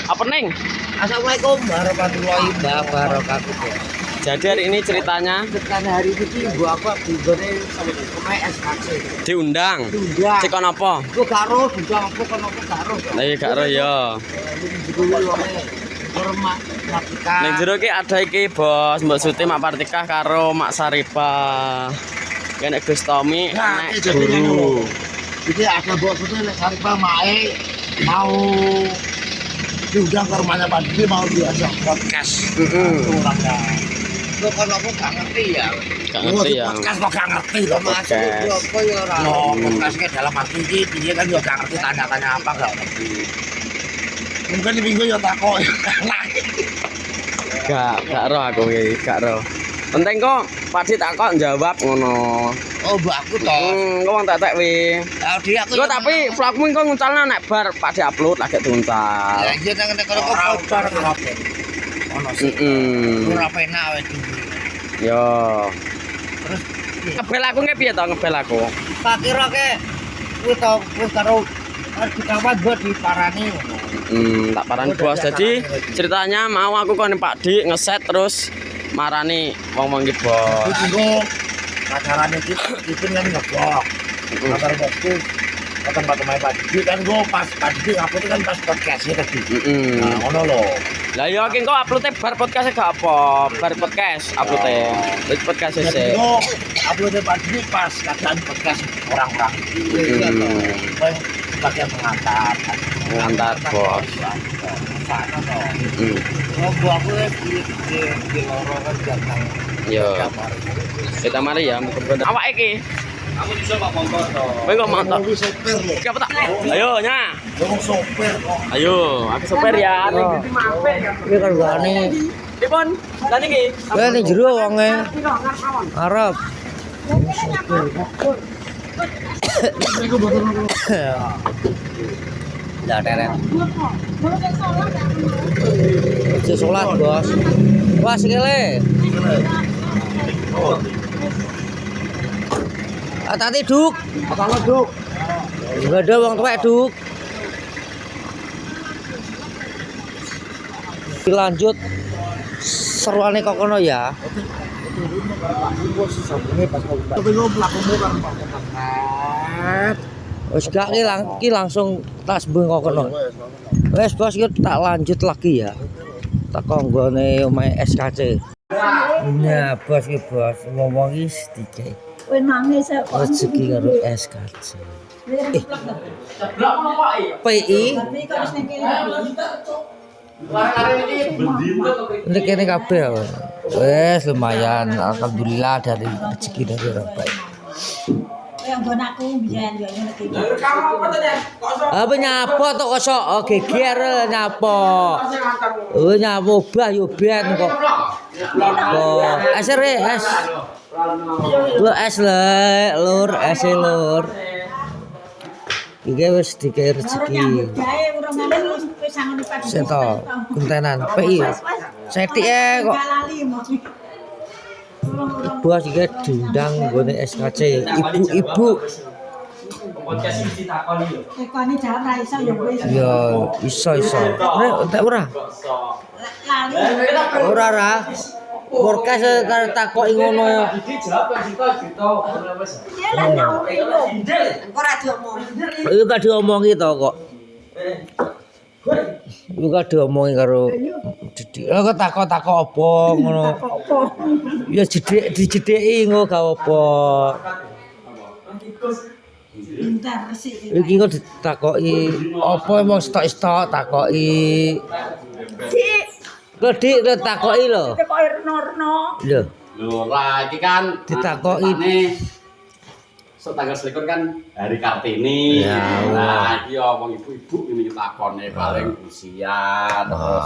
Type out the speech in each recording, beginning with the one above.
Apa neng? Assalamualaikum warahmatullahi wabarakatuh. Jadi hari ini ceritanya hari ini gua apa bugone sama pemain SKC. diundang. Diundang. Cikon apa? Gua karo diundang apa kono apa karo. Lah iya gak ro ya. Ning jero iki ada iki Bos, Mbak Suti Mak Partikah karo Mak Saripah. Nek Gus Tommy nek guru. Jadi ada bos itu nek Saripah mae mau diundang ke rumahnya Pak Didi mau diajak podcast. Orangnya. Lo kan aku gak ngerti ya. Gak ngerti ya. Podcast kok gak ngerti kok Mas. Apa ya ora. No, podcastnya dalam arti iki piye kan juga gak ngerti tanya-tanya apa gak ngerti. Mungkin di minggu ya takok. Gak roh aku iki, gak roh. Penting kok Pak Di takok jawab ngono. Oh, mbak aku toh. Kok wong tak wi. Di aku. Yo tapi vlogmu kok nguncalno nek bar Pak Di upload lagi diuncal. Ya iya nang kono kok bareng kabeh. Ono sih. Ora penak wis dhewe. Yo. Terus Ngebel aku nge piye to ngebel aku? tak kira ke kuwi to wis karo dikawan buat diparani ngono. Tak parani Bos. Jadi ceritanya mau aku kon Pak Di ngeset terus marani wong-wong iki Bos. Itu kok acarane iki kan ngeblok. Kabar bosku ketemu Pak Kemai Pak Didi kan gua pas Pak Didi upload kan pas podcastnya tadi. Nah, ngono lho. Lah yo iki kok upload bar podcast gak apa, bar podcast upload wis podcast sih. Yo upload Pak Didi pas keadaan podcast orang-orang iki. Sebagai pengantar. Pengantar Bos. Sana toh. Oh, gua aku di lorong jatang. Yo. Kita mari ya mumpung awak iki. Aku bisa Pak Mongko to. Kowe kok mantap. Aku sopir lho. Siapa tak? Ayo nya. Wong sopir kok. Ayo, aku sopir ya. Ning ndi mampir ya. Iki kan gane. Dipun, lan iki. Kowe ning jero wonge. Arep. Lah teret. Sholat, Bos. Wah, sikile. Hati Duk. Apa Duk? Enggak ada wong tuwek, Duk. Dilanjut seruane kok kono ya. Wis gak ki langsung tas bengok kono. Wes Bos iki tak lanjut lagi ya. Tak konggone omahe SKC. Nah, Bos iki Bos ngomong iki sedikit. Kowe nangis kok. Rezeki karo SKC. PI ini kene kabeh. Wes lumayan alhamdulillah dari rezeki dari orang baik. Yang nggon aku biyen yo ngene iki. Apa nyapo to kosok geger nyapo. Oh nyapo bah yo ben kok. Kok esere es. Lu es le, lur, es lur. Iki wis dikei rezeki. Seto, kuntenan PI. Setike kok. Bos iki diundang nggone SKC, ibu-ibu. Tekone jalan ra iso yo wis. Yo, iso. Nek entek ora? Lali. Ora ra. Podcast karo takoki ngono. Iya lah nyaur lho. Engko ra diomong. Iku gak diomongi to kok. Iku gak diomongi karo Didi. Lah kok takok-takok apa ngono. Apa? Ya dijedeki ngono gak apa. Pintar sih. Iki kok ditakoki apa emang stok-stok takoki. Dik, Kok Dik takoki lho. kok reno-reno. Lho, Lho, lah iki kan ditakoki tanggal 21 kan hari Kartini. Ya, nah, iki omong ibu-ibu ini takone paling usia terus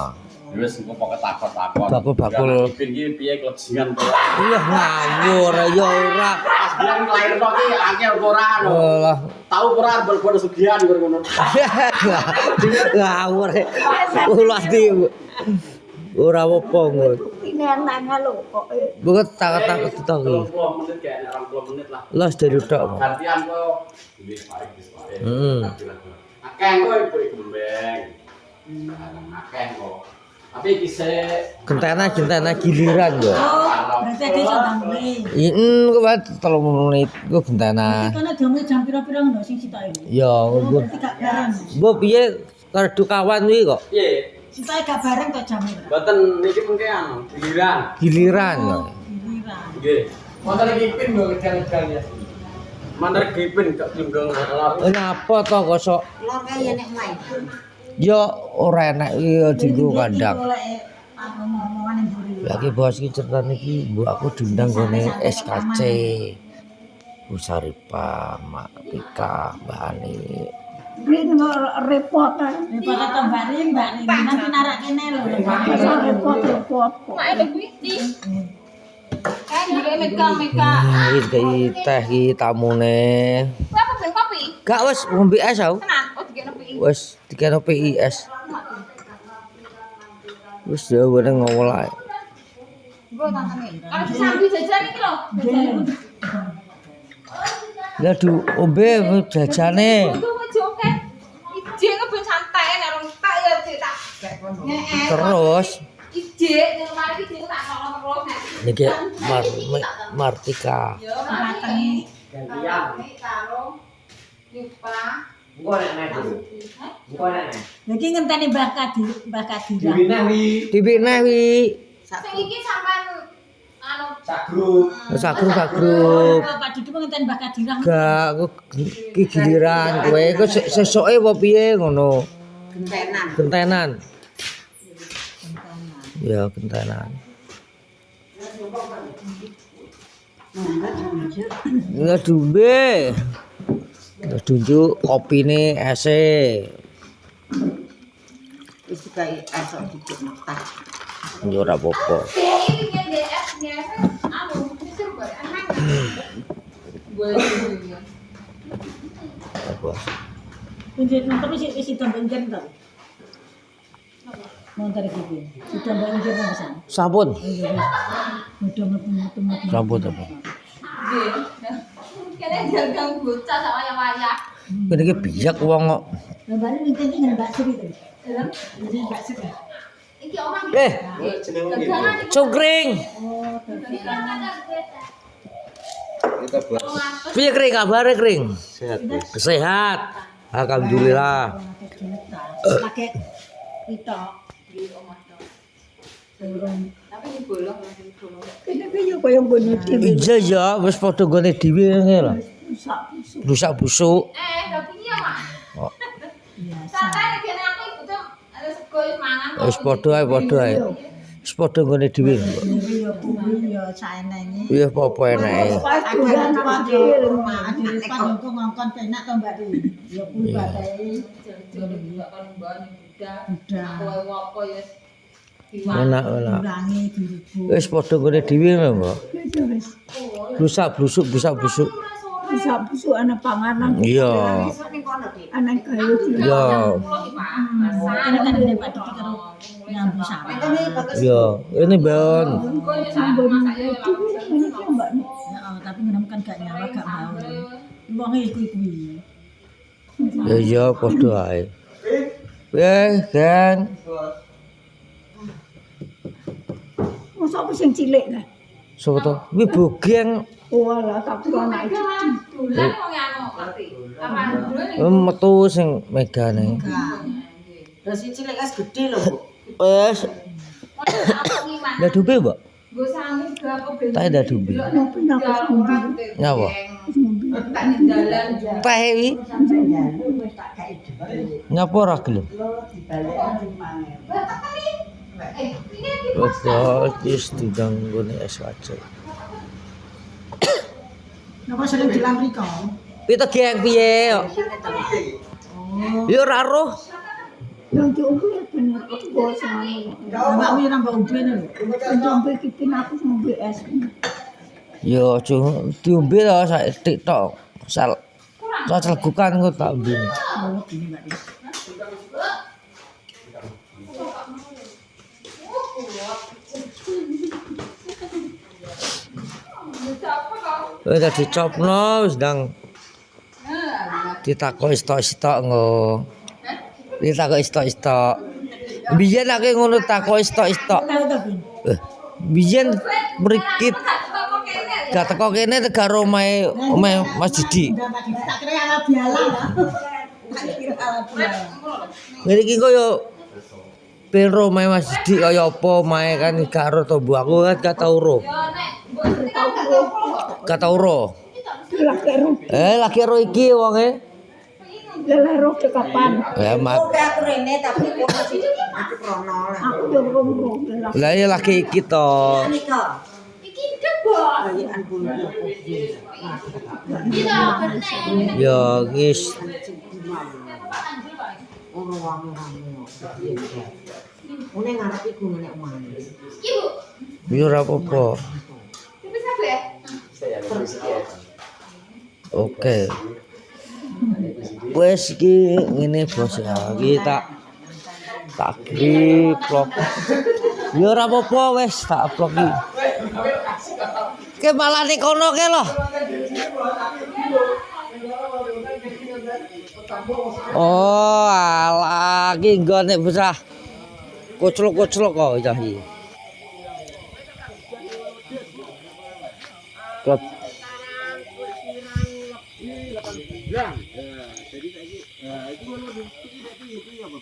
wis engko pokoke takon-takon. Bakul-bakul. Iki piye kelejingan to? iya ngawur ya ora. Biyen nglairno ki angel ora lho. Lah, Tahu ora berbuat sugihan ngono. ngawur. Ulah di ora apa ngono. Ini nanya lho kok. Bukan takut-takut itu. 20 menit kayak 20 menit lah. Los dari tok. Gantian kok. Wis baik. Heeh. Akeh kok ibu gembeng. Akeh kok. Tapi bisa Gentena giliran yo. Oh, berarti ada condang mulai. Kok 3 menit ku gentena. Karena jam pira-pira ngono sing sitoke. Ya, Oh, gua berarti gak bareng. piye kartu kawan iki kok. piye? Sitoke gak bareng to jamnya. Mboten niki mengke giliran. Giliran yo. Giliran. Nggih. Wonten iki pin lho legal ya. Mantar gipin kok junggung lor. Napa to kok sok Lor kaya nek main. yo ora enak iki dienggo kandang. Ngomong-ngomongan yang buri. Lagi bos iki ceritane iki mbok aku diundang gone SKC. Bu Saripa, Mak Pika, Mbak Ani. Repot to Mbak Rin, nanti narak kene lho. Repot. Mak ada guiti. Kan juga meka-meka. Iki teh iki tamune. Apa ben kopi? Gak wis ngombe es aku. Tenan, oh dikene kopi. Wis dikene PIS. Wis ya bareng ngolah. Gue tantane. Kalau disambi jajan iki lho. Ya du ombe jajane. Itu ngejoke. Ije ngeben santai nek rong tak ya cek tak. Terus Ije ning mari iki tak tolong terus nek. niki Martika. Yo Mateng. Gantian. karo Yupa. Engko nek dulu. Engko nek. Jadi ngenteni Mbah Kadira. Diwineh wi Dibikne wi Sing iki sampean anu sak grup. sagrup. Pak Didi ngenteni Mbah Kadira. Gak aku iki giliran kowe kok sesoke apa piye ngono. Gentenan. Ya gentenan. Ya dumbe. Ya dunjuk kopine ese. Wis kae esok dikit nektar. Ya ora apa-apa. iki DS biasa anu disuruh bare anak. Gue iki. Apa? Penjen nonton wis tambah njen to. Montar iki. Sudah mbak njen pisan. Sampun. Udah metu-metu. Sampun apa? Nggih. Kene jagang bocah sak wayah-wayah. Kene iki biyak wong kok. Lah bali ngenteni dengan Mbak Sri to. Jadi Mbak Sri. Iki omah Jenenge Cungkring. Oh, Kita buat Piye kring kabare kring? sehat, Bos. Sehat. Alhamdulillah. Pakai itu. di omah to. Turun. Tapi ini bolong lagi bolong. Kenapa yo koyo ngono dhewe. Iya ya, wis padha gone dhewe ngene lho. Rusak busuk. Tapi iya, Mak. Oh, Biasa. Santai kene aku ibu tuh ada sego mangan. wis padha ae. Wis padha gone dhewe. Dhewe yo kuwi yo saenenge. Iya apa enake. Aduan pagi rumah, aduan pagi kok ngongkon penak to Mbak Ri. Ya kuwi badai. Jadi juga kan mbak budak. Udah. Kowe ngopo ya Enak. Kurangi dirubuh. Wis padha gone dhewe lho, Mbak. Rusak busuk. Bisa busuk anak panganan, Iya. anak kayu Iya. Kene kan dene Pak Didi karo nyambu sawah. Iya. Ini Bon. Heeh, tapi menemukan gak nyawa gak mau. Wong kuwi. Ya iya padha ae. Kan. masa apa sing cilik lah. Sopo to? Kuwi bogeng Walah tak anak iki. metu sing megane. Lah si cilik es gede lho, Bu. Wes, ndak duwe, Mbak. Gue sanggup ke apa ben. Tak ada duwe. Ngopi napa ngombe. Nyapa? Tak di dalan. Teh iki nyapa ora gelem? Ini Wis didang gone SKC. Napa sering dilang riko? Pita geng piye kok? Ya ora roh. Yang diombe bener kok bos ngono. Mbak Wi nambah ubene lho. Ngombe iki pin aku ngombe es. Ya aja diombe to sak TikTok. Sal celegukan kok tak ombe. Oh, gini Mbak Wi. Wis dicopno wis ndang ditakoki stok-stok nggo. Iki takok istok-istok. Biyen aku ngono takok istok-istok. Tahu to, Bin? Biyen mrikit gak teko kene karo omahe Mas Didi. Ndak tak kira ala biala lah. Tak kira ala biala. Ngene iki koyo ben ro omahe Mas Didi kaya apa omahe kan gak ro to Bu. Aku kan gak tau ro. Gak tau ro. Lagi ro iki wonge. Lelero ke kapan? Ya mak. Oke aku rene tapi kok masih aku krono lah. Aku udah rom-rom. Lah ya lagi iki to. Nika. Iki debol. Kayak anbul. Kita bener. Ya guys, Ora wangi-wangi. Une ngarep iku nek omah. Ibu, yo ora apa-apa. bisa Bu ya? Oke. Wes iki ngene bos ya. Iki tak kiri vlog. Yo ora apa-apa wes tak vlog iki. Ke malah ning kono ke lho. Oh, alah iki nggone bocah. Koclok-koclok kok cah iki. Klub.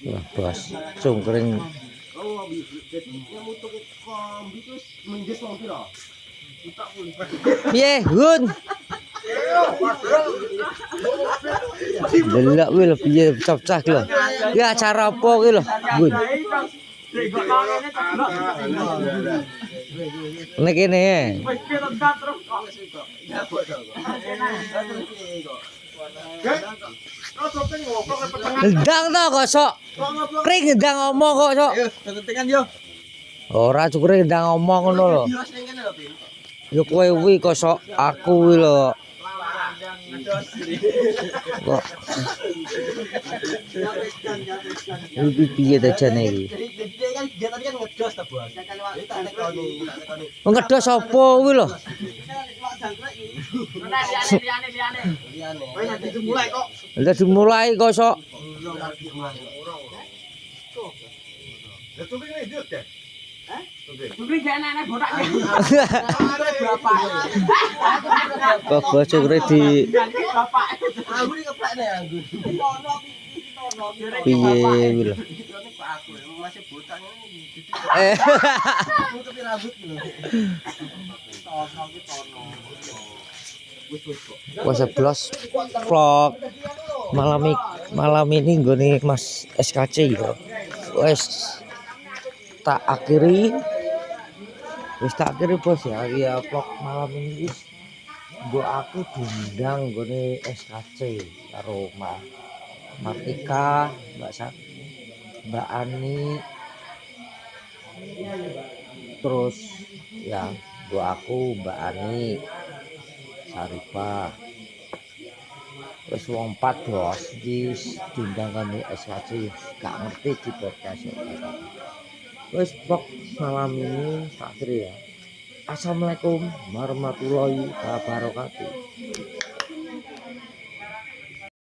Wah, bos, cungkring. Piye, Gun? Delok kuwi lho piye pecah-pecah ki lho. Ki acara apa ki lho, Gun? Nek kene. Ndang to kok sok. Kring ndang ngomong kok sok. Ora cukure ndang ngomong ngono lho. Yo kowe kuwi kok sok aku kuwi lho. Kok. Iki piye ta jane iki? Ngedhos apa kuwi lho? Udah dimulai kok sok. Kok bocor di piye kuwi lho. Wes 11 vlog malam ini nggone Mas SKC ya. Wes tak akhiri bos ya. Ya vlog malam ini wis nggo aku diundang nggone SKC karo Mbak Martika, Mbak Ani, terus ya nggo aku Mbak Ani, Saripah, wis wong 4 bos iki diundang kami SKC gak ngerti di podcast ya. Wis vlog malam ini tak akhiri ya. Assalamualaikum warahmatullahi wabarakatuh.